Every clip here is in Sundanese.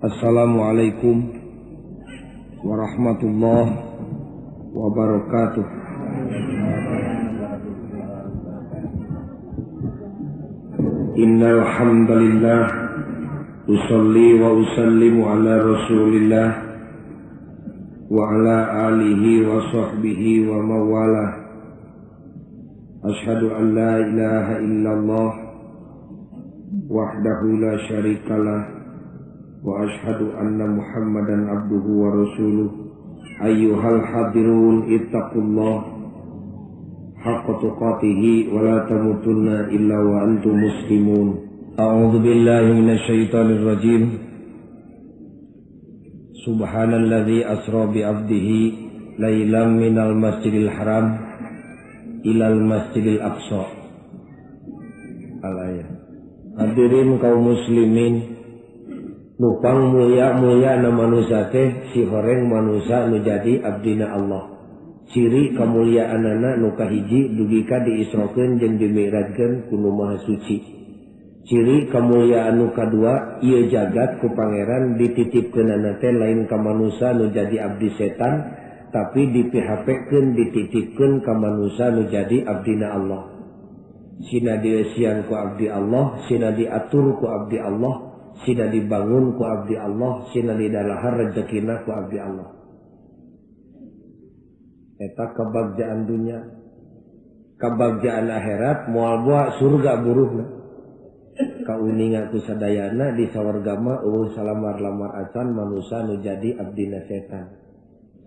Assalamualaikum warahmatullahi wabarakatuh. Innal hamdalillah usolli wa usallimu ala Rasulillah wa ala alihi wa sahbihi wa mawalah. Asyhadu an la ilaha illallah wahdahu la syarikalah wa ashhadu anna Muhammadan abduhu wa rasuluh. Ayyuhal hadirun ittaqullah haqqa tuqatih wa la tamutunna illa wa antum muslimun. A'udzu billahi minasy syaithanir rajim. Subhanalladzi asra bi 'abdihi lailan minal masjidil haram ilal masjidil aqsa. Al-ayat. Hadirin kaum muslimin, nupang mulia-mulia na manusia teh si horeng manusia nu jadi abdina Allah. Ciri kamuliaanana nu kahiji dugika diisrokeun jeung dimi'rajkeun ku Nu Maha Suci. Ciri kamuliaan nu kadua ieu jagat ku pangeran dititipkeunana teh lain ka manusia nu jadi abdi setan, tapi dipihapekeun dititipkeun ka manusia nu jadi abdina Allah. Sina dieusian ku abdi Allah, sina diatur ku abdi Allah, sina dibangun ku abdi Allah, sina didalahar rezekina ku abdi Allah. Eta kabagjaan dunya. Kabagjaan akhirat moal boa surga buruhna. Kauninga ku sadayana di sawarga mah eueuh salamar-lamar acan manusia nu jadi abdina setan.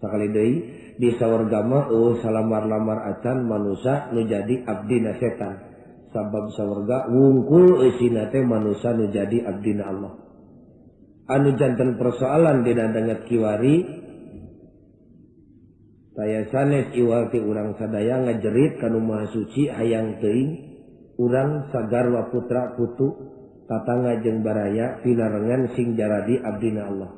Sakali deui di sawarga mah eueuh salamar-lamar acan manusia nu jadi abdina setan. Sabab sawarga wungkul eusina teh manusia nu jadi abdina Allah. Anu janten persoalan dina danget kiwari saya sanes iwal ti urang sadaya ngajerit ka Nu Maha Suci hayang teuing urang sagarwa putra putu tatangga jeung baraya pinarengan sing jaradi abdina Allah.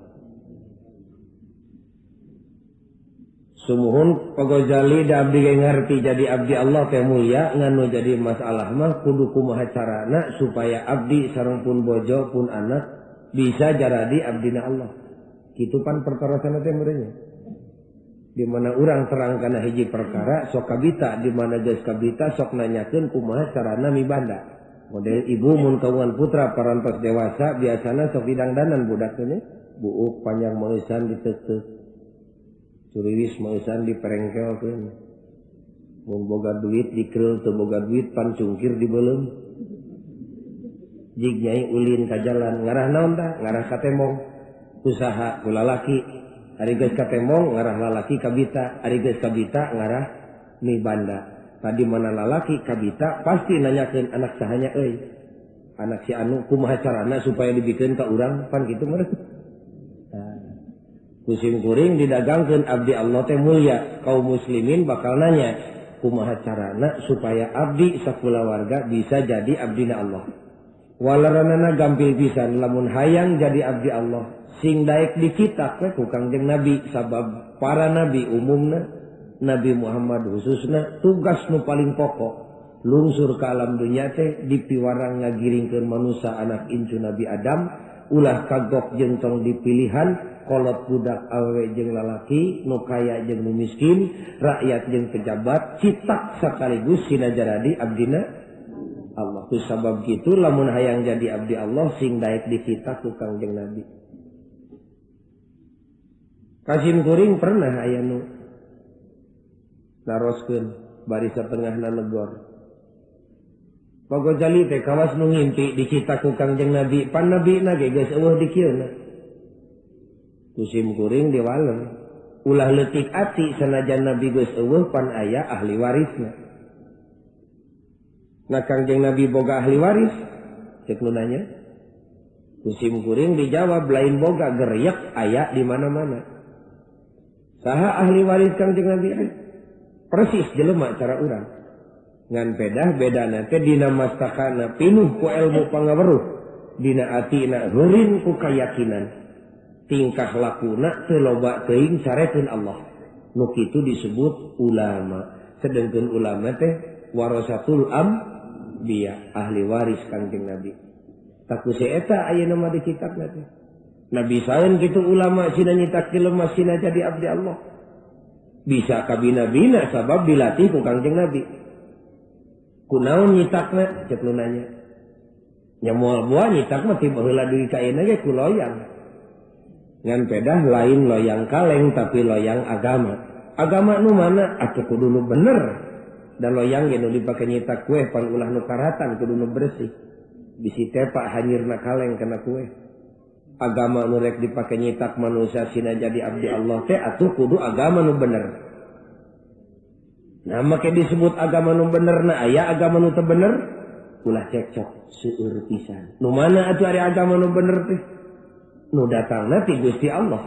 Sumuhun Pagojali da abdi ge ngarti jadi abdi Allah teh mulia, nganu jadi masalah mah kudu kumaha carana supaya abdi sareng pun bojo pun anak bisa jaradi abdina Allah. Kitu pan perkara sana teh meureunnya. Di mana urang terang kana hiji perkara sok kabita, di mana geus kabita sok nanyakeun kumaha carana mibanda. Model ibu mun kawangan putra parantos dewasa biasana sok didangdanan budak teh buuk panjang meusan diteuk. Curiwis mausan diperengkelkeun. Mun boga duit dikeul teu boga duit pan cungkir dibeuleum. Jig nyai ulin ka jalan ngarah naon tah? Ngarah ka temong. Usaha ku lalaki. Ari geus ka temong ngarah lalaki ka bita, ari geus ka bita ngarah mibanda. Tadi mana lalaki ka bita pasti nanyakeun anak sahanya euy. Anak si anu kumaha carana supaya dibikeun ka urang pan kitu meureun. Kusim kuring didagangkeun abdi Allah teh mulia. Kaum muslimin bakal nanya kumaha carana supaya abdi sakulawarga bisa jadi abdina Allah. Walaranana gampil pisan lamun hayang jadi abdi Allah sing daek di kitab we ku Kangjeng Nabi. Sabab para nabi umumna Nabi Muhammad khususna tugas nu paling pokok lungsur ka alam dunya teh dipiwarang ngagiringkeun manusia anak incu Nabi Adam ulah kagok jeung tong dipilihan kolot budak awewe jeung lalaki, nu kaya jeung nu miskin, rakyat jeung pejabat, citak sakaligus sina jaradi abdina Allah. Ku sabab kitu lamun hayang jadi abdi Allah sing daek dicitak ku Kangjeng Nabi. Kasim kuring pernah aya nu naroskeun bari satengahna negor. Pagojali teh kawas nu ngimpi dicitak ku Kangjeng Nabi, pan nabina ge geus eueuh di kieuna. Kusim kuring diwalem ulah leutik ati sanajan Nabi geus eueuh pan aya ahli warisna. Nah Kangjeng Nabi boga ahli waris cek nu nanya. Kusim kuring dijawab lain boga geryak aya di mana-mana. Saha ahli waris Kangjeng Nabi? Persis jelema cara urang. Ngan pedah bedana teh dina mastakana pinuh ku ilmu pangaweruh, dina atina heureun ku kayakinan. Tingkah lakuna teu loba teuing sarekeun Allah. Nu kitu disebut ulama. Sedengkeun ulama teh warasatul anbiya, ahli waris Kangjeng Nabi. Taku si eta ayeuna mah di kitabna teh. Nabi saeun kitu ulama sina nyitak jelema sina jadi abdi Allah. Bisa kabina-bina sabab dilatih ku Kangjeng Nabi. Kunaon nyitakna cek nu nanya. Nya moal buah nyitak mah ti baheula deui ka ayeuna ge ku loyang. Ngan pedah lain loyang kaleng tapi loyang agama. Agama nu mana atuh kudu nu bener. Dan loyang ge nu dipake nyitak kue pan ulah nu karatan kudu nu bersih. Bisi tepak hanyirna kaleng kana kue. Agama nu rek dipake nyitak manusia sina jadi abdi Allah teh atuh kudu agama nu bener. Nah make disebut agama nu bener na aya agama nu teu bener ulah cekcok seueur pisan. Nu mana atuh ari agama nu bener teh? Nu datangna ti Gusti Allah.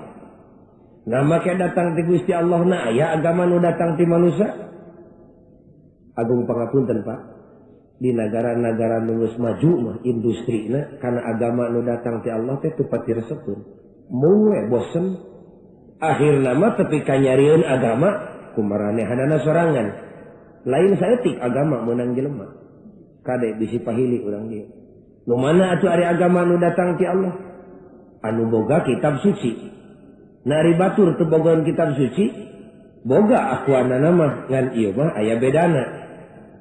Nah make datang ti Gusti Allah na aya agama nu datang ti manusia. Agung pangapunten Pak. Di negara-negara nu geus maju mah industrina kana agama nu datang ti Allah teh teu pati resepeun. Mung we bosen. Akhirna mah tepi ka nyarieun agama kumaranehanana sorangan. Lain saeutik agama meunang jelema. Kade bisi pahili urang dieu. Nu mana atuh ari agama nu datang ti Allah? Anu boga kitab suci. Nari batur teu bogaan kitab suci, boga akuanana mah ngan ieu mah aya bedana.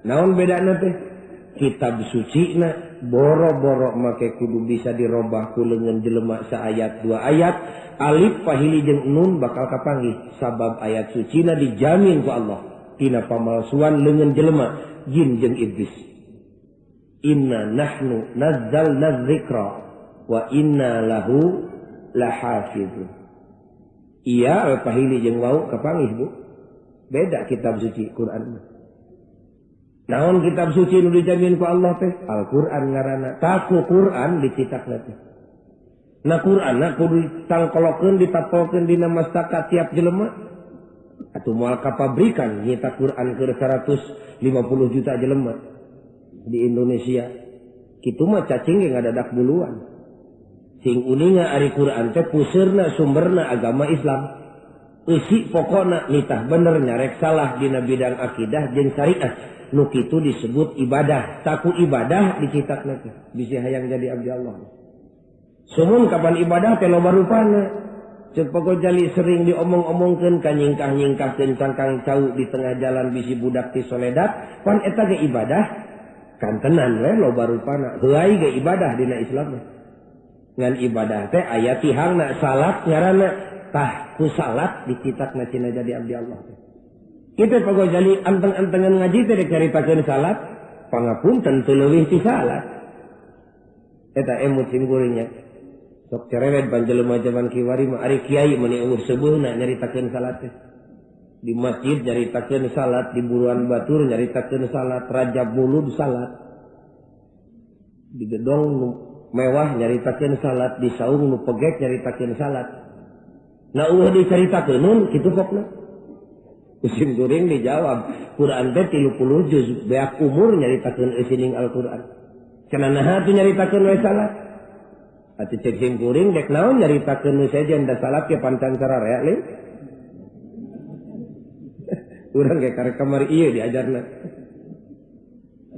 Naon bedana teh? Kitab suci na boro-boro make kudu bisa dirobah ku leungeun jelema saayat dua ayat alif pahili jeung nun bakal kapanggih sabab ayat suci na dijamin ku Allah tina pamalsuan leungeun jelema jin jeung iblis. Inna nahnu nazzalna dzikra wa inna lahu lahafizun. Iya pahili jeung wau kapanggih Bu. Beda kitab suci Quran. Naon kitab suci nu dijamin ku Allah teh? Al-Qur'an ngaranna. Taku Qur'an dicitakna teh. Na Qur'anna kudu ditangkolokeun ditapolkeun dina mastaka tiap jelema. Atuh moal kapabrikan nyetak Qur'an ke 150 juta jelema di Indonesia. Kitu mah cacing ge ngadadak buluan. Sing uninga ari Qur'an teh puseurna sumberna agama Islam. Eusi pokona nitah bener nyarek salah dina bidang akidah jeung syariat. Nu kitu disebut ibadah. Taku ibadah dicitakna teh bisi hayang jadi abdi Allah. Sumun kapan ibadah teh loba rupana. Ceuk pagojali sering diomong-omongkeun ka nyingkah-nyingkahkeun cangkang cau di tengah jalan bisi budak ti soledad, pan eta ge ibadah. Kan tenan we loba rupana. Heuai ge ibadah dina Islam. Ngan ibadah teh aya tihangna salat ngaranna tah ku salat dicitakna cenah jadi abdi Allah teh. Kita pagojali anteng-antengan ngaji teh rek caritakeun salat, pangapunten teu leuwih ti salat. Eta emut simkuringnya. Sok cerewet panjelema zaman kiwari mah ari kiai meuni umur seubeuna nyaritakeun salat teh. Di masjid nyaritakeun salat, di buruan batur nyaritakeun salat, Rajab Mulud salat. Di gedong nu mewah nyaritakeun salat, di saung nu pegek nyaritakeun salat. Na eueuh dicaritakeun kitu pokna. Usin guring dijawab, Quran teh 30 juz, beak umur nyaritakeun eusining Al-Qur'an. Cenah naha atuh nyaritakeun we salat? Atuh cek sim guring dek naon nyaritakeun nu sejen da salat ke pancan sararea le. Urang ge karek kamari ieu diajarna.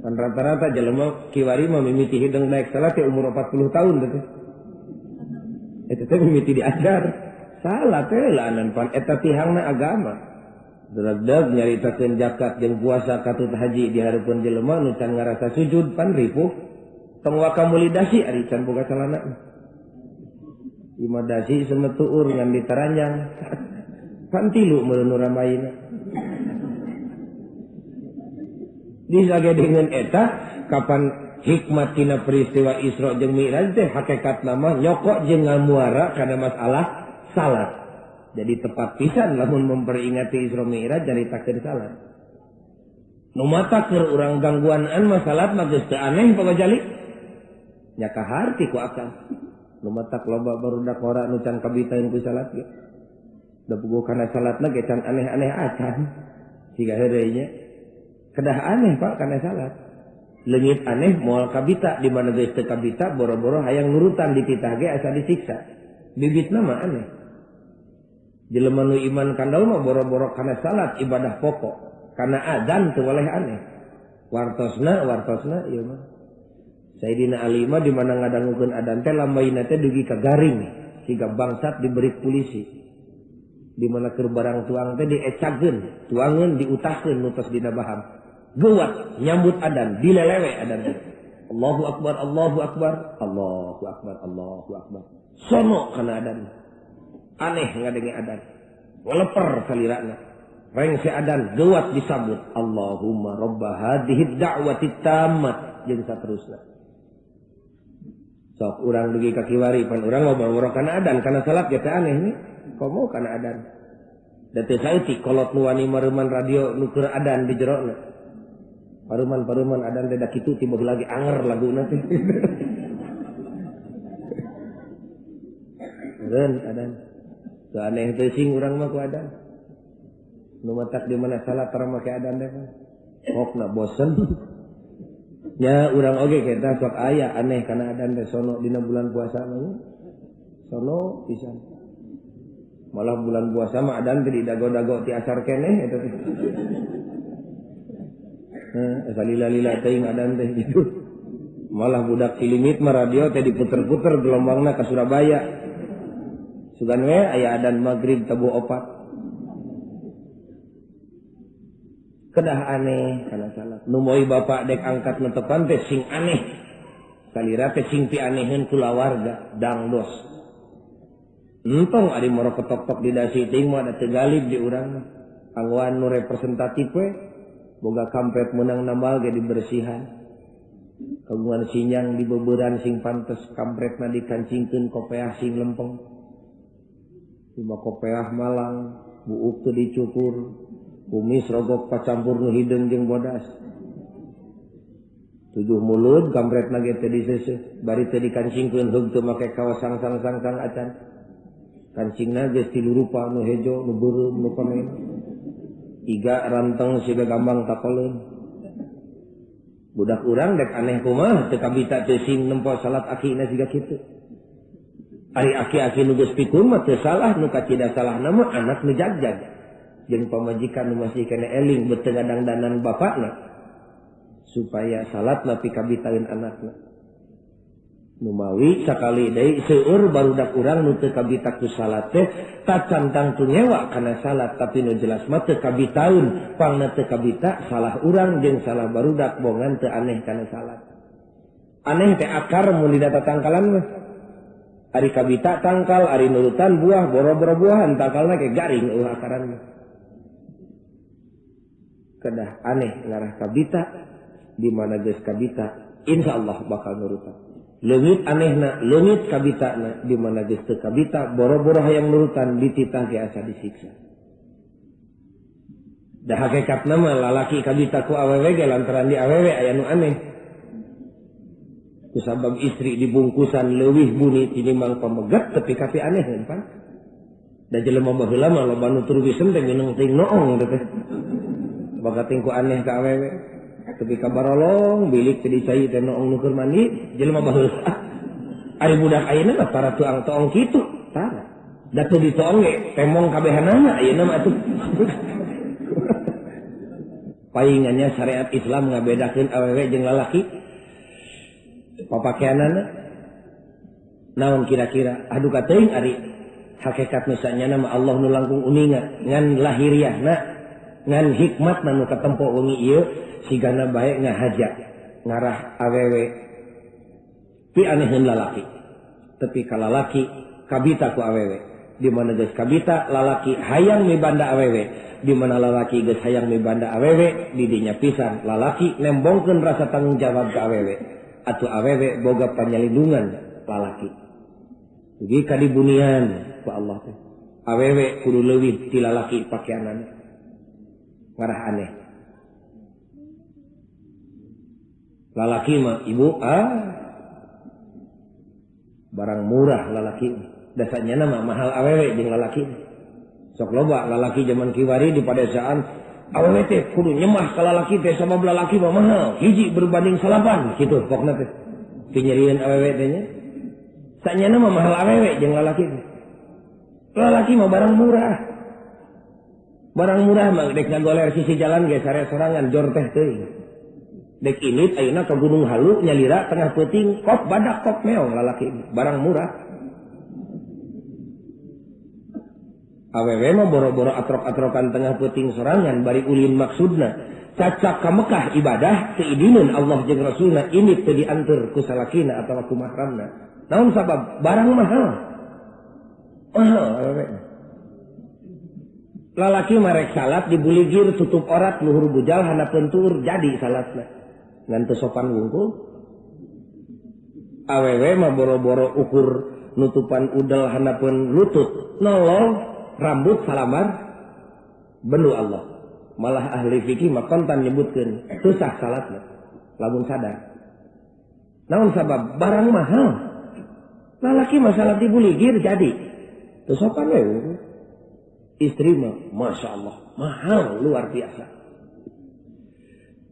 Kan rata-rata jelema kiwari mah mimiti hideung daek salat teh umur 40 tahun teh. Eta teh mimiti diajar. Salat teh laanan pan eta tihangna agama. Derag-derag nyaritakeun zakat jeung puasa katut haji di hareupeun jelema nu can ngarasa sujud pan ripuh tong wakamulidasi ari can boga calana imadasi semetuur ngan ditaranjang pan tilu meureun nu ramayina disagedeungeun eta kapan hikmat tina peristiwa Isra jeung Mi'raj teh hakikatna mah nyokok jeung ngamuara kana masalah salat. Jadi tepat pisan lamun memperingati Isra Mi'raj caritakeun salat. Nu mata keur urang gangguanan mah salat mah geus teu aneh pagojali. Nya kaharti ku akal. Nu mata loba barudak ora nu can kabitaeun ku salat ge. Da puguh kana salatna ge can aneh-aneh acan. Siga heureuy nya. Kedah aneh Pak kana salat. Leungit aneh moal kabita di mana geus teu kabita boro-boro hayang nurutan dititah ge asa disiksa. Bibitna mah aneh. Jelema nu iman kandal mah boro-boro kana salat ibadah pokok, kana adzan teu waleh aneh. Wartosna ieu mah. Sayyidina Ali mah di mana ngadangukeun adzan teh lambaina teh dugi ka garing. siga bangsat diberi polisi. Di mana keur barang tuang teh diecageun, tuangeun diutahkeun nu tos dina baham. Geuwat nyambut adan, dilelewe adan teh. Allahu akbar, Allahu akbar, Allahu akbar, Allahu akbar. Sono kana adan. Aneh ngadenge adan. Ngeleper salirana. Reng si adan geuwat disambut. Allahumma rabba hadhihi da'wati tammat jeung saterusna. Sok urang dugi ka kiwari pan urang ngobrol kana adan kana salat ge teh aneh nih. Komo kana adan. Da teu saeutik kolot nu wani mareuman radio nu keur adan di jerona. Paruman adan teh da kitu tiba lagi anger laguna teh. Adan. Teu aneh teh sing urang mah ku adan. Nu matak di mana salat tara make adan teh. Kokna bosen. Ya urang oge kita sok aya aneh kana adan teh sono dina bulan puasa mah. Sono pisan. Malah bulan puasa mah adan teh didago-dago ti asar keneh eta teh. Salila-lila teuing adan teh gitu. Malah budak cilimit mah radio teh diputer-puter gelombangna ka Surabaya. Sugan we aya adan magrib tabu 4. Kedah aneh kana salat. Nu moy bapak dek angkat netepan teh sing aneh. Salira teh sing pi aneheun kulawarga dangdos. Entong ari moro ketok-tok di dasi teuing mah da teu galib di urang mah. Anggoan nu representatif we boga kampret meunang nambal ge dibersihan. Kagungan sinyang di beuberan sing pantes kampretna dikancingkeun kopeah sing lempeng. Cuma kopeah malang, buuk teu dicukur. Kumis rogok pacampur nu hideung jeung bodas. 7 mulut kampretna ge teh diseuseuh, bari teh dikancingkeun heug teu make kaos sang-sang acan. Kancingna geus tilu rupa nu hejo, nu beureum, nu pamen. 3 ranteng siga gambang takoleun. Budak urang dek aneh kumaha teu kabita teu sing nempo salat akina siga kitu. Ari aki-aki nu geus pikun mah teu salah, nu kacida salahna mah anak nu jagjag. Jeung pamajikan nu masih kena eling beuteung ngadangdanan bapakna supaya salat napi kabitaeun anakna. Nu mawi sakali deui seueur barudak urang nu teu kabita ku salat teh tacantang tu nyewa kana salat tapi nu jelas mah teu kabitaeun pangna teu kabita salah urang jeung salah barudak bongan teu aneh kana salat. Aneh teh akar mun dina tatangkalan mah. Ari kabita tangkal, ari nurutan buah, boro-boro buahan tangkalna ge garing akaran mah. Kedah aneh ngarah kabita di mana geus kabita insyaallah bakal nurutan. Leungit anehna leungit kabitana di mana geus teu kabita boro-boro hayang nurutan dititah ge asa disiksa. Da hakikatna mah lalaki kabita ku awewe ge lantaran di awewe aya nu aneh. Kusabab istri dibungkusan leuwih buni tinimbang pamegat tapi kapi aneh pan. Da jelema baheula mah loba nu turubisen teh mineng teuing noong teh. Bakating ku aneh ka awewe tapi kabarolong bilik teh dicai teh noong nu keur mandi jelema baheula ari budak ayeuna mah para tuang-tuang kitu tara da teu ditoong ge temong kabehanana ayeuna mah atuh paingannya syariat Islam ngabedakeun awewe jeung lalaki papakeanana naon kira-kira adu ka teuing ari hakikat misalnya nama Allah nu langkung uninga ngan lahiriahna ngan hikmat nu katempo wengi ieu sigana bae ngahajak ngarah awewe pi aneheun lalaki tapi ka lalaki kabita ku awewe di mana geus kabita lalaki hayang mibanda awewe di mana lalaki geus hayang mibanda awewe di dinya pisan lalaki nembongkeun rasa tanggung jawab ka awewe atuh awewe boga panyalindungan lalaki dugi ka dibunian ku Allah teh awewe kudu leuwih ti lalaki pakaianana ngarah aneh. Lalaki mah ibu barang murah lalaki. Dasarnya nama mahal awewe jeung lalaki. Sok loba lalaki zaman kiwari di padesaan awewe teh kudu nyemah ka lalaki teh sabab lalaki mah mahal. Hiji berbanding 8 kitu pokna teh. Pinyerieun awewe teh nya. Sanyana mah mahal awewe jeung lalaki teh. Lalaki mah barang murah. Barang murah mah dek ngagoler sisi jalan ge sare sorangan jor teh teuing. Dek init ayeuna ka Gunung Halu nyalira tengah peuting kop badak kop meong lalaki barang murah. Awewe mah boro-boro atrok-atrokan tengah peuting sorangan bari ulin maksudna. Cacak ka Mekah ibadah seidinin Allah jeung Rasulna ini teu dianteur ku salakina atawa ku mahramna. Naon sabab? Barang mahal. Mahal awewe. Lalaki marek salat dibuligir tutup orat luhur bujal handapeun tur jadi salatna. Ngan teu sopan wungkul. Awewe mah boro-boro ukur nutupan udel handapeun lutut. Nolong rambut salamar benu Allah. Malah ahli fikih mah kontan nyebutkeun teu sah salatna lamun sadar. Naon sabab? Barang mahal. Lalaki mah salat dibuligir jadi teu sopan we. Istri mah masya Allah mahal luar biasa.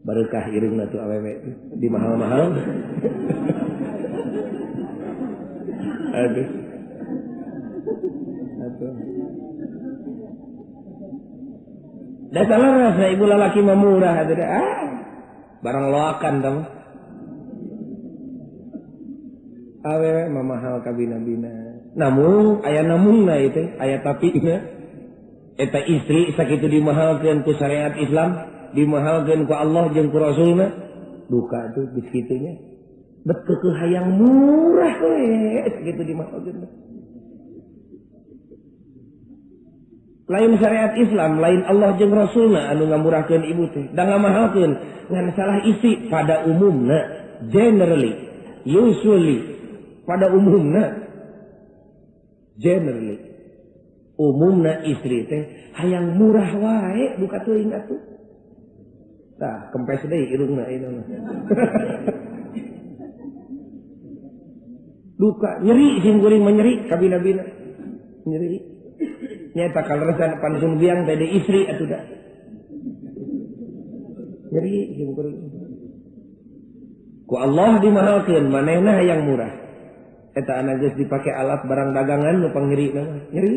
Barukah irungna tuh awewe di mahal-mahal. Aduh. Dasar rasa ibu lalaki mah murah atuh barang loakan tah. Awewe mah mahal ka bina-bina. Namun aya namungna itu, aya tapina. Eta istri sakitu dimahalkeun ku syariat Islam, dimahalkeun ku Allah jeung ku Rasulna. Duka tuh geus kitu nya. Bet keukeuh hayang murah we sakitu dimahalkeun. Lain syariat Islam, lain Allah jeung Rasulna anu ngamurahkeun ibu teh, da ngamahalkeun ngan salah istri pada umumna, generally, usually, pada umumna, generally, umumna istri teh hayang murah wae buka teuing atuh. Tah, kempes deui irungna ieu mah. Duka nyeri sim kuring mah nyeri ka bina-bina. Nyeri. Nyata kalresan pansun biang tadi istri atuh dah. Nyeri jeung ku Allah dimahalkeun manehna hayang murah. Eta ana geus dipake alat barang dagangan nu pangnyeri mah nyeri.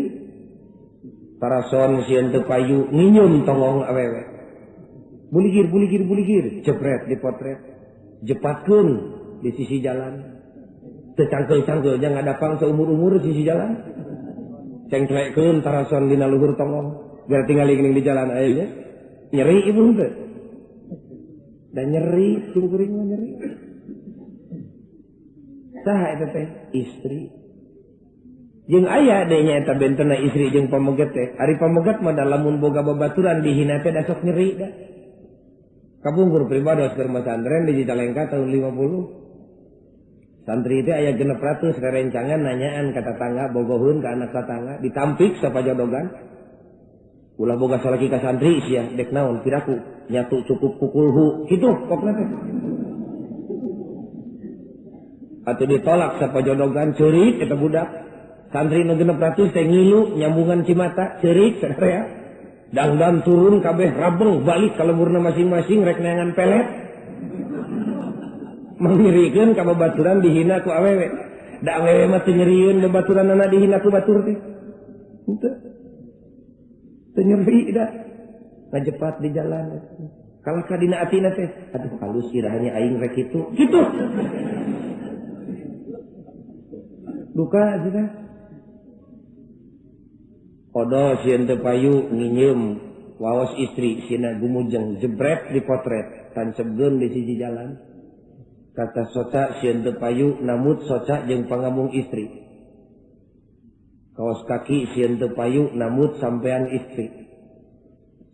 Parason sieun teu payu nginyeum tongong awewe. Buligir, jepret dipotret. Jepatkeun di sisi jalan. Teu cangkeul-cangkeul jangan ngadapang seumur-umur di sisi jalan. Cengklekkeun tarason dina luhur tongong biar tinggal geuning di jalan aya nya nyeri ibu teh dan nyeri kuring mah nyeri saha eta teh istri jeung aya deui nya eta bentenna istri jeung pameget teh ari pameget mah da lamun boga babaturan dihina teh da sok nyeri da kabungkur pribados keur masantren di Cicalengka tahun 50. Santri itu aya 600 kerencangan nanyaan ka tetangga bogoheun ka anak tetangga ditampik sapajodogan. Ulah boga salaki ka santri sia dek naon piraku nyatu cukup pukulhu kitu pokna teh. Atuh ditolak sapajodogan ceurik eta budak. Santri nu 600 teh ngilu nyambungan cimata ceurik sadaya. Dangdang turun kabeh rabeng balik ka lemurna masing-masing rek neangan pelet. Mangirikeun ka babaturan dihina ku awewe. Da awewe mah teu nyerieun babaturan anak dihina ku batur teh. Henteu. Teu nyeri da. Ngajepat di jalan. Kalaka dina atina teh, aduh halus irahnya aing rek kitu. Kitu. Duka aja dah. Odo sieun teu payu nginyeum waos istri sieuna gumujeng jebret dipotret tancebkeun di sisi jalan. Kata soca sieun teu payu namut soca jeung pangambung istri. Kaos kaki sieun teu payu namut sampean istri.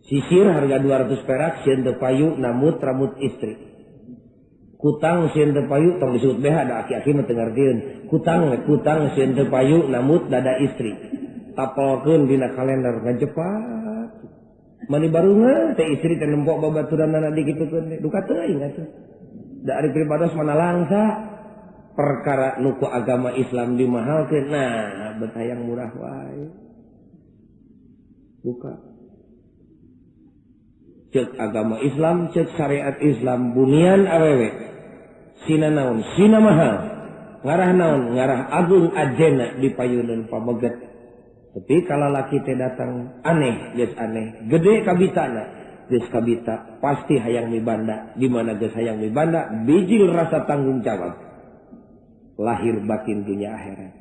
Sisir harga 200 perak sieun teu payu namut rambut istri. Kutang sieun teu payu tong disebut beha da aki-aki mah teu ngartieun. Kutang sieun teu payu namut dada istri. Tapelkeun dina kalender ngajepat. Mani barunga teh istri teh nempok babaturanna dikitukeun duka teuing atuh. Da ari pribados mana langsa perkara nuku agama Islam dimahalkeun nah bet hayang murah wae buka ceuk agama Islam ceuk syariat Islam bunian awewe sina naon sina mahal ngarah naon ngarah agung ajena dipayuneun pameget tapi kalau laki teh datang aneh geus aneh gede kabitana geus kabita pasti hayang mibanda di mana geus hayang mibanda bijil rasa tanggung jawab lahir batin dunia akhirat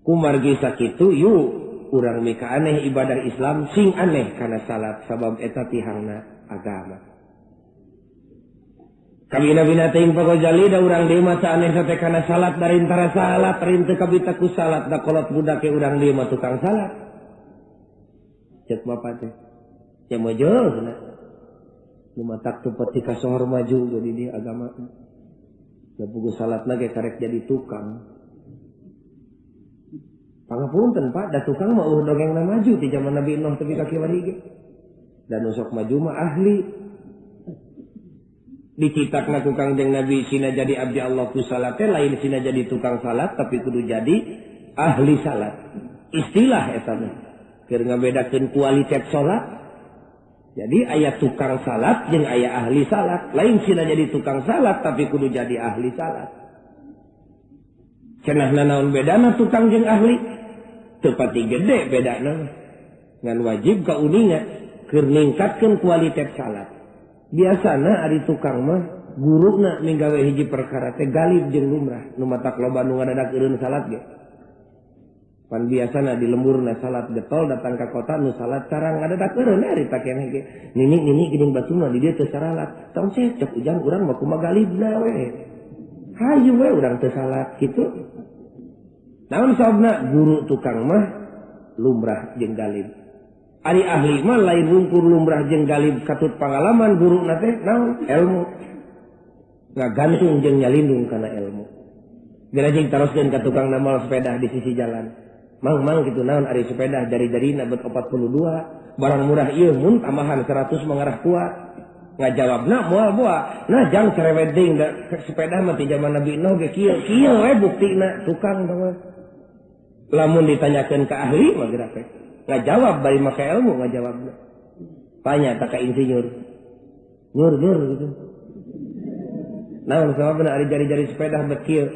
kumargi sakitu yuk urang mika aneh ibadah Islam sing aneh karena salat sabab eta tihangna agama. Kami nabina teuing Ghazali da urang dieu mah aneh sate kana salat dari antara salat rin teu kabitaku salat da kolot budak ke urang dieu mah tukang salat. Cek bapak teh. Ya mojo cenah. Nu matak teu pati kasohor maju jadi di agama. Da puguh salatna ge karek jadi tukang. Pangapunten Pak, da tukang mah dongengna maju di zaman Nabi Nuh tepi ka kiwari ge. Dan usok maju mah ahli. Dicitakna tukang jeung Nabi sina jadi abdi Allah ku salat teh lain sina jadi tukang salat tapi kudu jadi ahli salat. Istilah eta mah. Keur ngabedakeun kualitas salat. Jadi aya tukang salat jeung aya ahli salat. Lain sina jadi tukang salat tapi kudu jadi ahli salat. Cenahna naon bedana tukang jeung ahli? Tepati gede bedana ngan wajib ka uninga keur ningkatkeun kualitas salat. Biasana ari tukang mah guruna minggawe hiji perkara teh galib jeung lumrah nu matak loba nu ngadadakeureun salat ge. Pan biasana di lemburna salat getol datang ka kota nu salat cara ngadadakeureun ari ta keneh ge. Nini geuning batuna di dieu teu salat. Tong cecok ujan urang mah kumaha galibna we. Hayu we urang teu salat kitu. Namun sabna guru tukang mah lumrah jeung galib. Ari ahli mah lain wungkur lumrah jeung galib katut pangalaman guru nate naon ilmu. Ngagantung jeung nyalindung kana ilmu. Gerajing taroskeun ka tukang namal sepeda di sisi jalan. Mang kitu naon ari sepeda jari-jarina bet 42, barang murah ieu mun tambahan 100 mengarah kuat. Ngajawabna moal boa. Nah jang cerewet deing da sepeda mah ti zaman Nabi Nuh ge kieu we buktina tukang tah. Lamun ditanyakan ke ahli mah gerak teh ngajawab bari make ilmu ngajawabna. Tanya tak ka insinyur. Nyur gitu. Naon sababna ari jari-jari sepeda bet kieu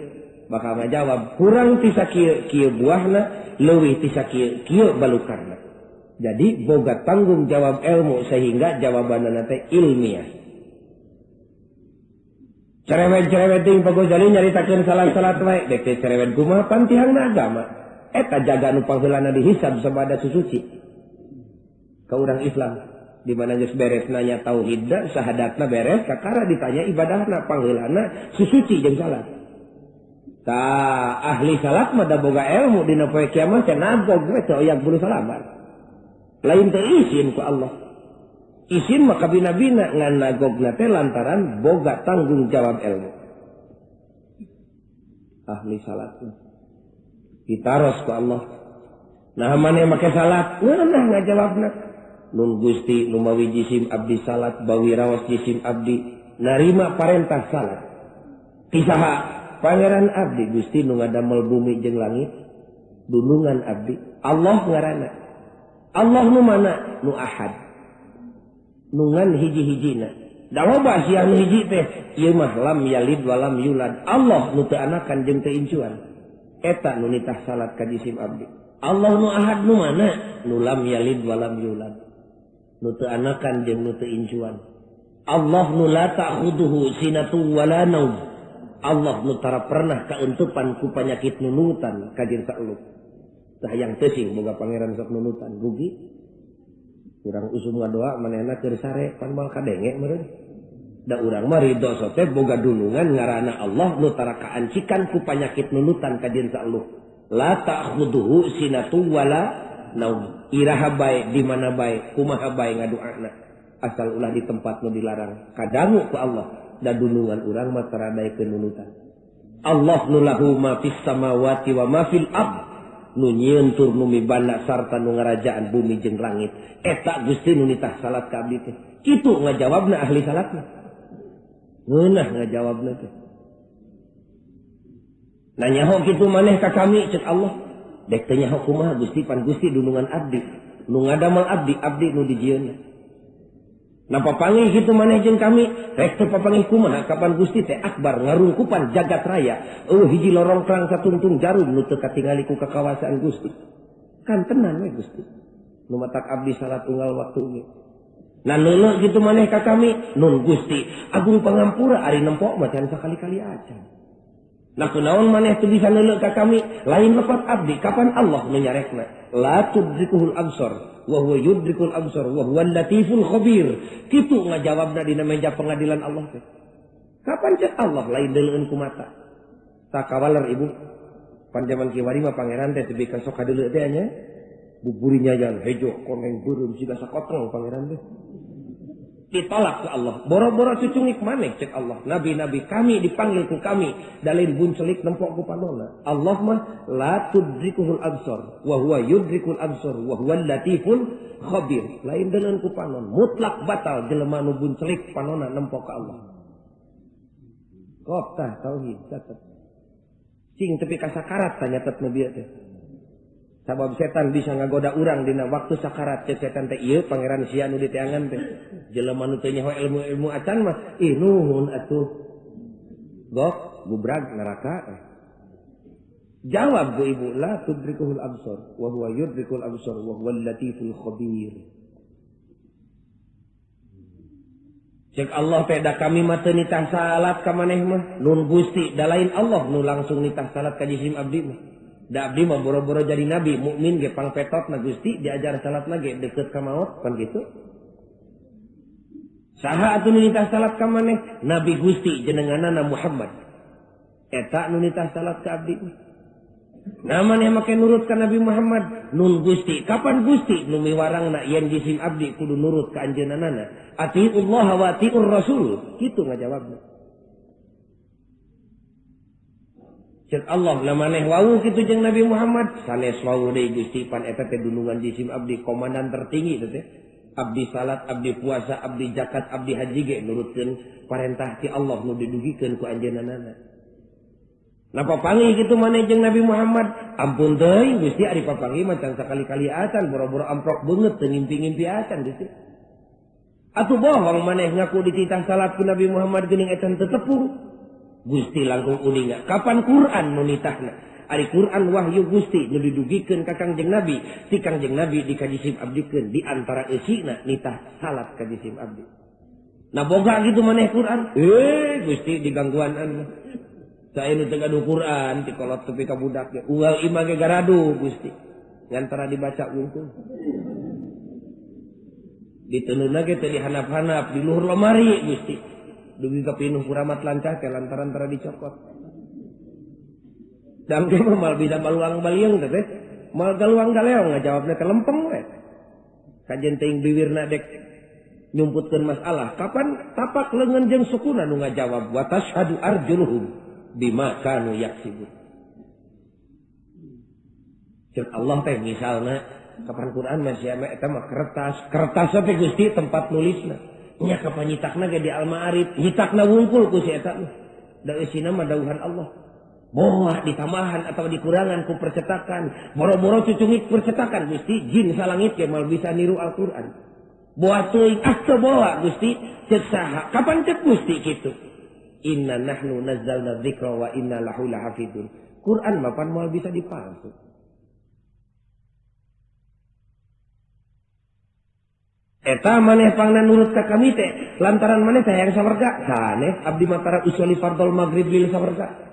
bakal ngajawab kurang ti sakieu buahna leuwih ti sakieu balukarna. Jadi boga tanggung jawab ilmu sehingga jawabanna teh ilmiah. Cerewet-cerewet ting Pak Ghazali nyaritakeun salat-salat wae dek teh cerewet kumaha pantihangna agama. Eta jaga nu pangheulana dihisab sabada susuci. Ka urang Islam di mana geus beres nanya tauhid da syahadatna beres kakara ditanya ibadahna pangheulana susuci jeung salat. Tah ahli salat mah da boga ilmu dina poe kiamat teh nagog we teu oyak bulu salamat. Lain teh izin ku Allah. Izin mah ka bina-bina ngan nagogna teh lantaran boga tanggung jawab ilmu. Ahli salat ditaros ku Allah. Nah maneh make salat, ngeunah ngajawabna. Nun Gusti nu mawi jisim abdi salat, bawi raos jisim abdi, narima parentah salat. Kisaha pangeran abdi Gusti nu ngadamel bumi jeung langit, dunungan abdi. Allah ngaranna. Allah nu mana? Nu ahad. Nungan hiji-hijina. Da loba sia nu hiji teh, ieu mah lam yalid walam yulad. Allah nu teu anakan jeung teu incuan. Eta nu nitah salat ka jisim abdi. Allah nu ahad nu mana? Nu lam yalid walam yulad. Nu teu anakan jeung nu teu incuan. Allah nu la ta'khuduhu sinatun wala naum. Allah nu tara pernah kaentupan ku panyakit nunutan ka jeung saeuleuk. Tah yang teuing boga pangeran sok nunutan rugi. Urang usum ngadoa manehna keur sare pan moal kadenge meureun. Da urang mah ridho sote boga dulungan ngaranna Allah nu tara kaancikan ku panyakit nunutan ka jeung saeuleuk. La ta'khuduhu sinatun wala naum. Iraha bae di mana bae kumaha bae ngadoana asal ulah di tempat nu dilarang kadangu ku Allah da dulungan urang mah tara daekeun nunutan. Allah nu lahu ma fis samawati wa ma fil ard nu nyieun tur nu mibanda sarta nu ngarajaan bumi jeung langit. Eta Gusti nu nitah salat ka abdi teh. Kitu ngajawabna ahli salatna. Ngeunah ngajawabna teh. Nanyaho kitu maneh ka kami cek Allah. Dek teh nyaho kumaha Gusti pan Gusti dunungan abdi. Nu ngadamel abdi, abdi nu dijieunna. Napa panggih kitu maneh jeung kami? Rek teu papanggih kumaha kapan Gusti teh akbar ngarungkupan jagat raya. Hiji lorong kerang satuntung jarum nu teu katingali ku kakawasan Gusti. Kan tenan we Gusti. Nu matak abdi salat unggal waktu ge. Nah leuleuh kitu maneh ka kami, nun Gusti agung pangampura ari nempok mah can sakali-kali acan. Nah kunaon maneh teu bisa neuleuh ka kami lain lepat abdi kapan Allah nu nyarekna la tudrikuhul absar wa huwa yudrikul absar wa huwal latiful khabir kitu ngajawabna dina meja pengadilan Allah teh kapan cek Allah lain deuleueun ku mata takawaler ibu panjaman kiwari mah pangeran teh teu ka sok kadeuleu teh nya buburinya jangan hejo koneng beureum siga sakoteng pangeran teh ditolak ke Allah. Boro-boro cucungik maneh cek Allah. Nabi-nabi kami dipanggil ku kami. Dalin buncelik nempok ku panona. Allah mah la tudrikuhul absar. Wa huwa yudrikul absar. Wa huwa latiful khabir. Lain dengan ku panon. Mutlak batal jelema nu buncelik panona nempok ke Allah. Kok tah tauhid catet. Cing tepi ka sakarat tanya tet nabi teh. Sabab setan bisa ngagoda urang dina waktu sakarat cek setan teh ieu pangeran sia nu diteangan teh jelema nu teu nyaho ilmu-ilmu acan mah nuhun atuh gok bubrag neraka jawab bu ibu la tudrikuhul absar wa huwa yudrikul absar wa huwal latiful khabir cek Allah teh da kami mah teu nitah salat ka maneh mah nun Gusti da lain Allah nu langsung nitah salat ka jisim abdi mah da abdi mah boro-boro jadi nabi mukmin ge pangpetot na Gusti diajar salat lagi deket ka maot kan gitu saha atuh nu nitah salat ka maneh nabi Gusti jenenganana Muhammad eta nu nitah salat ka abdi nah maneh make nurut ka Nabi Muhammad nun Gusti kapan Gusti nu miwarangna yen jisim abdi kudu nurut ka anjeunanana atiullah wa atiur rasul kitu ngajawabna cek Allah lah maneh wau kitu jeung Nabi Muhammad sanes wau deui Gusti pan eta teh dunungan jisim abdi komandan tertinggi teh abdi salat abdi puasa abdi zakat abdi haji ge nurutkeun parentah ti Allah nu didugikeun ku anjeunana napa panggih kitu maneh jeung Nabi Muhammad ampun deui Gusti ari papanggih mah can sakali-kali acan boro-boro amprok beungeut teu ngimpi-ngimpi acan Gusti atuh bohong maneh ngaku dititah salat ku Nabi Muhammad geuning etan teu tepung Gusti langkung uninga kapan Quran nu nitahna ari Quran wahyu Gusti nu didugikeun ka Kangjeng Nabi ti Kangjeng Nabi dikajisim abdikeun di antara eusina nitah salat ka jisim abdi nah boga gitu maneh Quran Gusti digangguanan sae nu teu gaduh Quran ti kolot tepi ka budak ge unggal imah ge garadu Gusti ngantara dibaca wungkul diteununa ge teu dihanap-hanap di luhur lemari Gusti dugi kepinuh kuramat lancah ke lantaran tara dicokot. Dan ke mal bisa baluang baliang teh mal galuang galeong ngajawabna teh lempeng we. Kajen teuing bibirna dek nyumputkeun masalah. Kapan tapak leungeun jeung sukuna nu ngajawab wa tashhadu arjuluhum bima kanu yaksibun. Cek Allah teh misalna kapan Quran masih eta mah kertas teh Gusti tempat nulisna. Nya kapanyitakna ge di Al-Ma'arif nyitakna wungkul ku si eta da eusina mah dawuhan Allah boa ditambahan atau dikurangan ku percetakan boro-boro cucungik percetakan Gusti jin salangit ge mal bisa niru Al-Qur'an boa teuing asa boa Gusti cek saha kapan cek Gusti kitu inna nahnu nazzalna dzikra wa inna lahu lahafidun Quran mah pan moal bisa dipalsu eta maneh pangna nurut ka kami teh lantaran maneh teh hayang sawarga sanes abdi matara usuli fardhol maghrib lil sawarga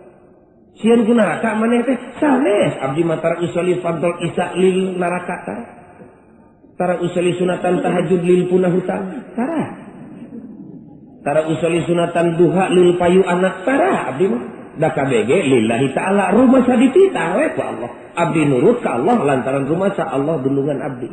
sieun kunaha ka maneh teh sanes abdi matara usuli fardhol isya lil neraka tara usuli sunatan tahajud lil punah hutang tara usuli sunatan duha lil payu anak tara abdi mah da kabeh lillahi taala rumah sadititah we ku Allah abdi nurut ka Allah lantaran rumah sa Allah dulungan abdi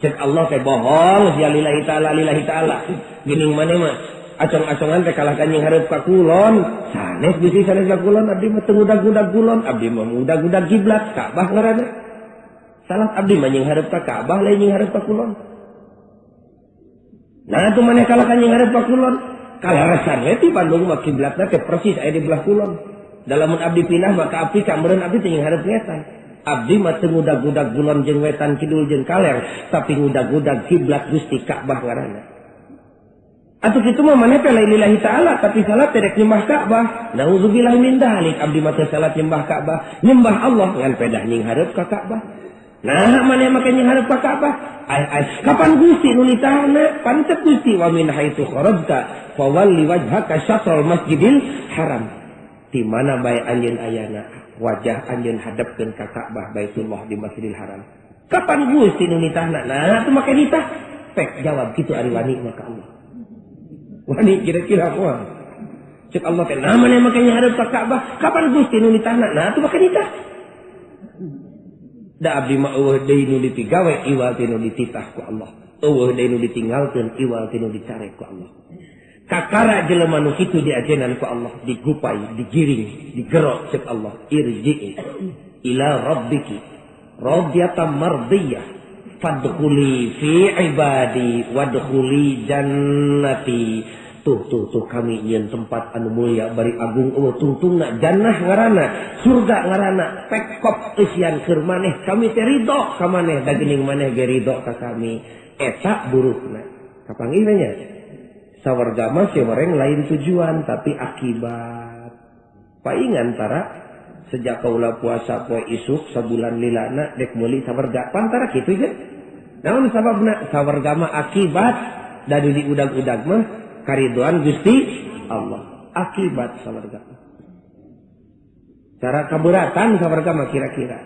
cek Allah teh bohong sia lillahi taala geuning maneh mah acong-acongan teh kalah kanjing hareup ka kulon sanes bisi sanes ka kulon abdi mah teu ngudag-ngudag kulon abdi mah ngudag-ngudag kiblat Ka'bah ngaranna salat abdi mah nying hareup ka Ka'bah lain nying hareup ka kulon nah atuh maneh kalah kanjing hareup ka kulon kalarasan we ti Bandung mah kiblatna teh persis aya di belah kulon dalamun abdi pindah mah ka Afrika meureun abdi teh nying hareup ngetan abdi mah teu ngudag-ngudag kulon jeung wetan kidul jeung kaler tapi ngudag-ngudag kiblat Gusti Ka'bah ngaranna atuh kitu mah maneh teh lain lillahi taala tapi salat teh rek nyembah Ka'bah nauzubillahi min dzalik abdi mah teh salat nyembah Ka'bah nyembah Allah ngan pedah nying hareup ka Ka'bah nah maneh make nying hareup ka Ka'bah kapan Gusti nu nitahna pancet Gusti wa min haitsu kharajta fawalli wajhaka syatrul masjidil haram di mana bae anjeun ayana wajah anjeun hadapkeun ka Ka'bah Baitullah di Masjidil Haram. Kapan Gusti nu nitahna? Nah, teu make nitah. Pek jawab kitu ari wani maka Allah. Wani kira-kira apa? Cek Allah teh nah mane make ngadep ka Ka'bah. Kapan Gusti nu nitahna? Nah, teu make nitah. Da abdi mah eueuh deui nu dipigawe iwal teh nu dititah ku Allah. Eueuh deui nu ditinggalkeun iwal teh nu dicarek ku Allah. Kakara jelema nu kitu diajenan ku Allah, digupai, digiring, digerok cek Allah. Irji'i ila rabbiki radiyatan mardiyah fadkhuli fi ibadi wadkhuli jannati. Tuh kami nyeun tempat anu mulia bari agung eueuh tungtungna jannah ngaranna, surga ngaranna, pekop isian keur maneh kami teh ridho ka maneh da geuning maneh ge ridho ka kami. Eta burukna. Kapanggih nya? Sawarga mah seorang lain tujuan tapi akibat. Paingan tara sejak kaula puasa poe isuk sabulan lilana dek meuli sawarga pantara kitu ge. Naon sababna? Sawarga mah akibat dari di udag-udag mah karidoan Gusti Allah. Akibat sawarga. Cara kaberatan sawarga mah kira-kira.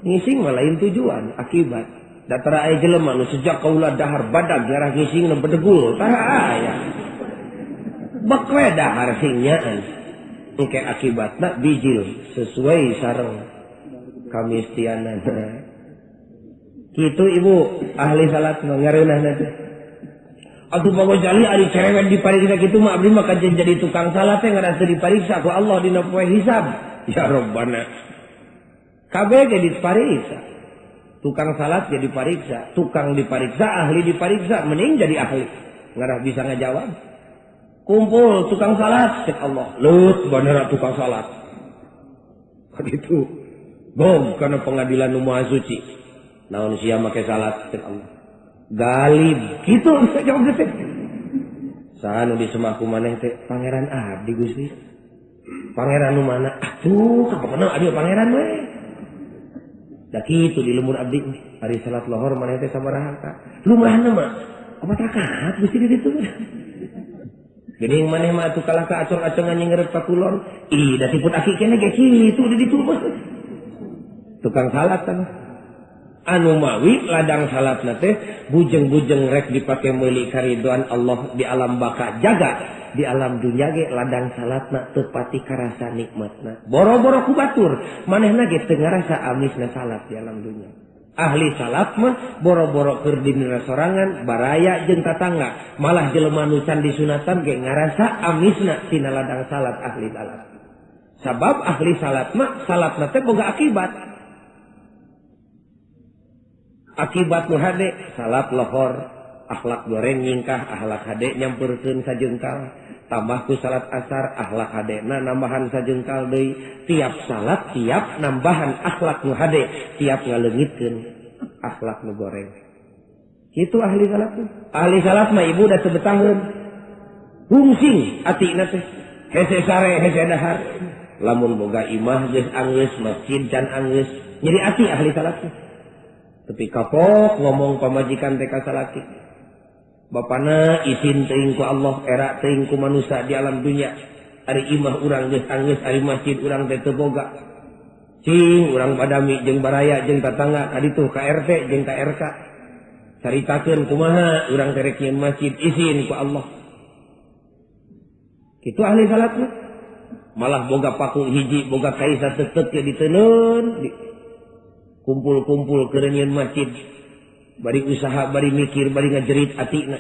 Ngising mah lain tujuan, akibat. Datara aya jelema nu sejak kaula dahar badag garah ngisingna bedegul tara aya. Bek we dahar sing nyaan. Engke akibatna bijil sesuai sareng kamistianana. Kitu Ibu ahli salat ngareunahna teh. Atuh Pak Ghazali ari cerewet dipariksa kitu mah abdi mah kajen jadi tukang salat teh ngarasa dipariksa ku Allah dina poe hisab. Ya Rabbana. Kabeh ge dipariksa. Tukang salat jadi dipariksa, tukang dipariksa, ahli dipariksa, mending jadi ahli. Ngarah bisa ngajawab. Kumpul tukang salat, cek Allah. Lut bener tukang salat. Begitu. Bom karena pengadilan nu maha suci. Naon sia make salat, cek Allah. Galib, kitu bisa jawab teh. Saha nu disemaku maneh teh pangeran abdi Gusti. Pangeran nu mana? Atuh, kapanana abdi pangeran we. Da kitu di lembur abdi hari salat lohor maneh teh sabaraha ka lumrahna mah apa rakaat Gusti di ditu geuning maneh mah atuh kalah ka acong-acongan nyengeret ka kulon da siput aki keneh ge kitu di ditu mah tukang salat kan anu mawi ladang salatna teh bujeng-bujeng rek dipake meuli karidoan Allah di alam baka jaga di alam dunya ge ladang salatna teu pati karasa nikmatna. Boro-boro ku batur, manehna ge teu ngarasa amisna salat di alam dunya. Ahli salat mah boro-boro keur dina sorangan, baraya jeung tatangga, malah jelema nu can disunatan ge ngarasa amisna tina ladang salat ahli salat. Sabab ahli salat mah salatna teh boga akibat. Akibat nu hade salat lohor akhlak goreng nyingkah akhlak hade nyamperkeun sajengkal tambah ku salat asar akhlak hadena nambahan sajengkal deui tiap salat tiap nambahan akhlak nu hade tiap ngaleungitkeun akhlak nu goreng kitu ahli salat mah Ibu da teu betaheun hungsing atina teh hese sare hese dahar lamun boga imah geus anggeus masjid can anggeus nyeri ati ahli salat tapi kapok ngomong pamajikan teh ka salaki bapana izin teuing ku Allah era teuing ku manusia di alam dunia ari imah urang geus anggeus ari masjid urang teh teu boga cing urang badami jeung baraya jeung tatangga kaditu ka RT jeung ka RK caritakeun kumaha urang teh rek nyieun masjid izin ku Allah kitu ahli salat malah boga paku hiji boga kaisa teuteuk ge diteuneun kumpul-kumpul keur nyieun masjid bari usaha, bari mikir, bari ngajerit atina.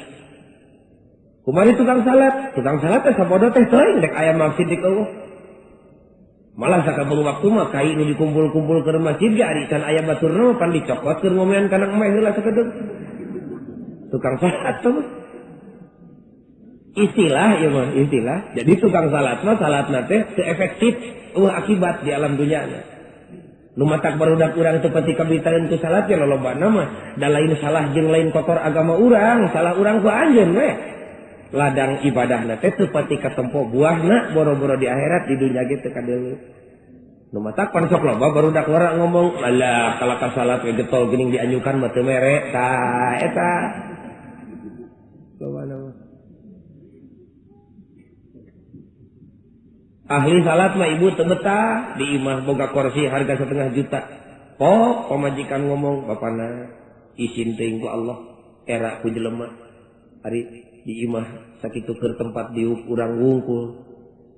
Kumari tukang salat teh sapodo teh teuing dek aya masjid di Allah. Malah sakabeung waktu mah kai nu dikumpul-kumpul ke masjid ge ari can aya baturna pan dicokot keur ngomean kana emeh heula sakedeuk. Tukang salat tuh. Istilah ya mah, istilah. Jadi tukang salat mah salatna teh teu efektif akibat di alam dunya. Nu matak barudak urang teu pati kabitaeun ku salat ge lolobana mah da lain salah jeung lain kotor agama urang, salah urang ku anjeun we. Ladang ibadahna teh teu pati katempo buahna boro-boro di akhirat di dunya ge teu kadeuleu. Nu matak pan sok loba barudak lora ngomong, "Alah, kalau ka salat we getol geuning dianyukan mah teu mere." Tah eta. Lobana mah. Ahli salat mah ibu teu betah di imah boga kursi harga 1,5 juta. Pok pamajikan ngomong bapana izin teuing ku Allah era ku jelema ari di imah sakitu keur tempat diuk urang wungkul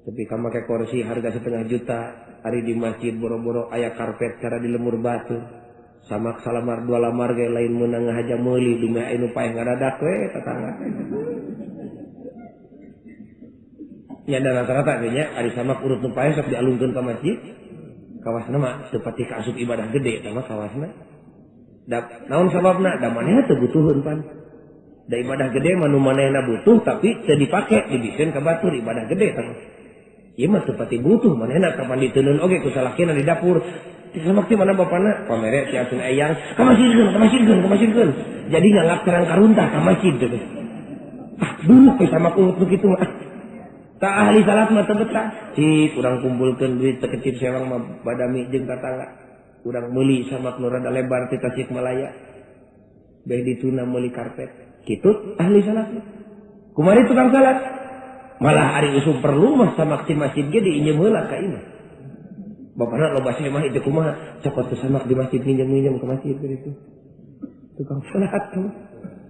tapi ka make kursi harga 1,5 juta ari di masjid boro-boro aya karpet cara di lemur batu samak salamar dua lamar ge lain meunang ngahaja meuli dume anu paeh ngadadak we tatangga. Nya dan rata-rata nya ari samak urut nu paeh sok dialungkeun ka masjid. Kawasna mah teu pati kaasup ibadah gede tah mah kawasna. Da naon sababna? Da manehna teu butuheun pan. Da ibadah gede mah nu manehna butuh tapi teu dipake dibikeun ka batur ibadah gede tah. Ieu mah teu pati butuh manehna kapan diteuneun oge ku salakina di dapur. Samak ti mana bapana? Pamere ti atuh eyang, ka masjidkeun. Jadi nganggap terang karuntah ka masjid teh. Ah, dulu ke samak urut begitu mah. Tak ahli salat mah teu betah. Cik urang kumpulkeun duit tekecip sewang mah badami jeung tatangga. Urang meuli samak nu rada lebar ti Tasikmalaya. Beh dituna meuli karpet. Kitu ahli salat. Kumari tukang salat. Malah ari usum perlu mah samak ti masjid ge diinjem heula ka imah. Bapana loba saya mah itu kumaha cokot samak di masjid minjem-minjem ke masjid gitu. Tukang salat tuh.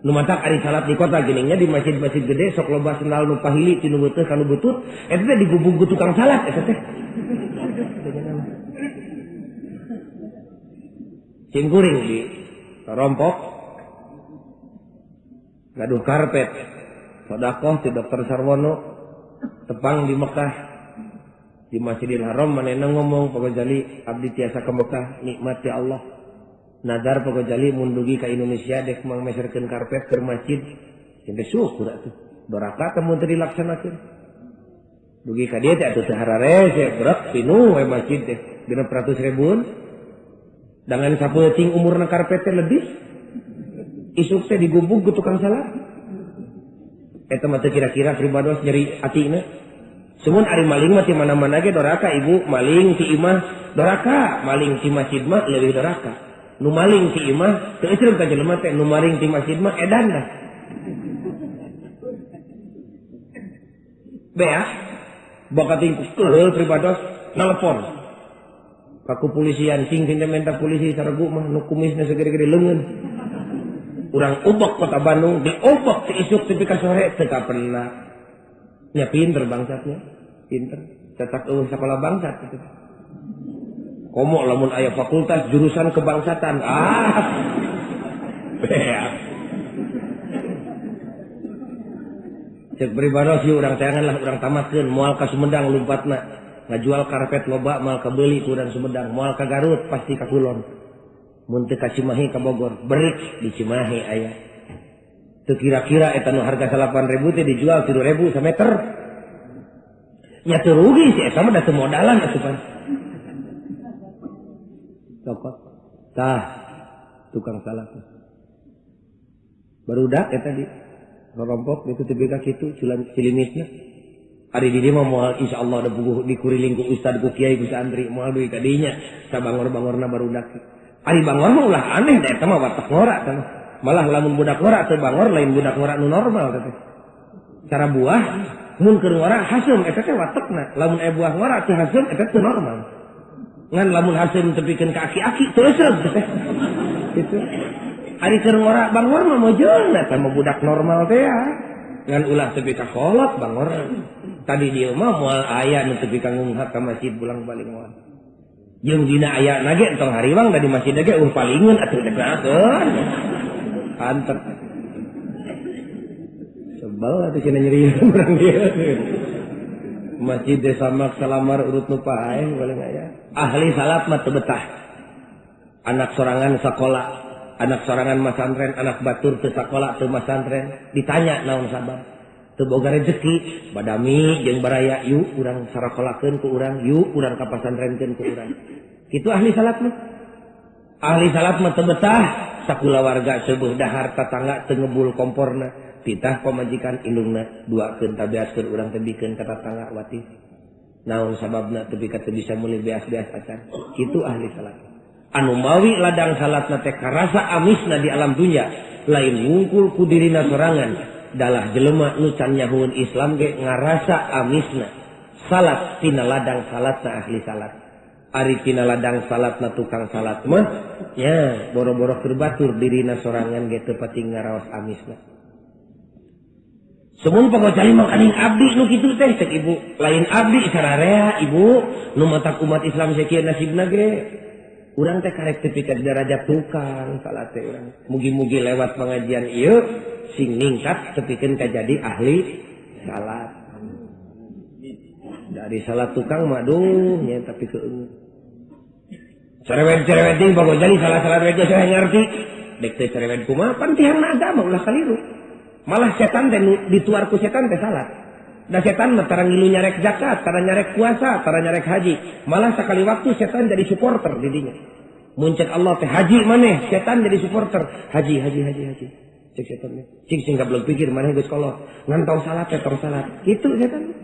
Nu matak ari salat di kota geuninnya di masjid-masjid gede sok loba sendal nu pahili tinu beuteuh ka nu butut eta teh digubung ku tukang salat eta teh. Cingkuring di rompok gaduh karpet sedekah ti Dokter Sarwono tepang di Mekah di Masjidil Haram manehna ngomong pagojali abdi tiasa ka Mekah nikmat ya Allah. Nadar pagojali mun dugi ka Indonesia dek mangmeserkeun karpet keur masjid. Teu syukur atuh. Doraka teh mun teu dilaksanakeun. Dugi ka dieu teh atuh teu harare se berak pinuh we masjid teh. Dina 100.000. Dengan sapeuting umurna karpet teh lebih. Isuk teh digubug ku tukang salat. Eta mah teu kira-kira pribados nyeri atina. Semun ari maling mah ti mana-mana ge doraka ibu, maling ti imah doraka, maling ti masjid mah leuwih doraka. Nu maling ti imah teu euceum ka jelema teh nu maling ti masjid mah edan dah. Bea bakating keul pribados nelpon ka kepolisian sing minta polisi saregu mah nu kumisna segede-gede leungeun. Urang ubek kota Bandung diobek ti isuk tepi ka sore teu kapernah. Nya pinter bangsatnya, pinter. Cetak eueuh sakola bangsat kitu. Komo lamun aya fakultas jurusan kebangsatan. Beak. Cek pribados ieu urang teangan lah urang tamatkeun moal ka Sumedang lumpatna. Ngajual karpet loba moal ka beuli ku urang Sumedang, moal ka Garut pasti ka Kulon. Mun teu ka Cimahi ka Bogor, berik di Cimahi aya. Teu kira-kira eta nu harga 8.000 teh dijual 3.000 sameter. Nya teu rugi sih eta mah da teu modalan atuh pan. Cokot. Tah tukang salat. Barudak eta di rompok itu tebega kitu cilimisna. Ari di dieu mah moal insyaallah da puguh dikuriling ku ustad ku kiai ku santri moal duit ka dinya sabangor-bangorna barudak. Ari bangor mah ulah aneh da eta mah watak ngora tah. Malah lamun budak ngora teu bangor lain budak ngora nu normal teh. Cara buah mun keur ngora haseum eta teh watakna. Lamun aya buah ngora teu haseum eta teu normal. Ngan lamun haseum tepikeun ka aki-aki teu eusreug teh. Kitu. Ari keur ngora bangor mah mojeun eta mah budak normal teh ya. Ngan ulah tepi ka kolot bangor. Tadi dieu mah moal aya nu tepi ka ngunghak ka masjid bulang-balik moal. Jeung dina aya nage entong hariwang da di masjid ge palingeun atuh teh nakeun. Antep. Sebal atuh cenah nyeri urang dieu. Masjid desa mak salamar urut nu paeh paling aya. Ahli salat mah teu betah. Anak sorangan sakola, anak sorangan masantren, anak batur teu sakola teu masantren, ditanya naon sabab. Teu boga rezeki, badami jeung baraya yuk urang sarakolakeun ku urang, yuk urang ka pasantrenkeun ku urang. Kitu ahli salat mah. Ahli salat mah teu betah, sakulawarga seueuh dahar tatangga teu ngebul komporna, titah pamajikan indungna duakeun tabiaskeun urang teh bikeun ka tatangga wati. Naon sababna teu bisa meuli beas-beas acan. Kitu ahli salat. Anu mawi ladang salatna teh karasa amisna di alam dunya, lain ngungkul ku dirina sorangan. Dalah jelema nu can nyahueun Islam ge ngarasa amisna. salat tina ladang salat na ahli salat. Ari tina ladang salat na tukang salat mah ya boro-boro keur batur dirina sorangan ge teu pati ngaraos amisna. Semun pagocali mangkaning abdi nu kitu teh cek ibu, lain abdi sararea ibu nu matak umat Islam sakieu nasibna ge. Urang teh karek teu pikeun derajat tukang salat teh urang. Mugi-mugi lewat pengajian ieu sing ningkat teu pikeun ka jadi ahli salat. Dari salat tukang mah duh nya tapi keungut. Cerewet-cerewet ting pagojali salah-salah we saya ngarti. Dek teh cerewet kumaha pan tihangna agama ulah kaliru. Malah setan teh dituar ku setan teh salat. Da setan mah tara ngilu nyarek zakat, tara nyarek puasa, tara nyarek haji. Malah sakali waktu setan jadi supporter di dinya. Muncul Allah teh haji maneh, setan jadi supporter. Haji. Cek setan teh. Cik sing gablog pikir maneh geus kolot. Ngan tong salat teh tong salat. Kitu setan.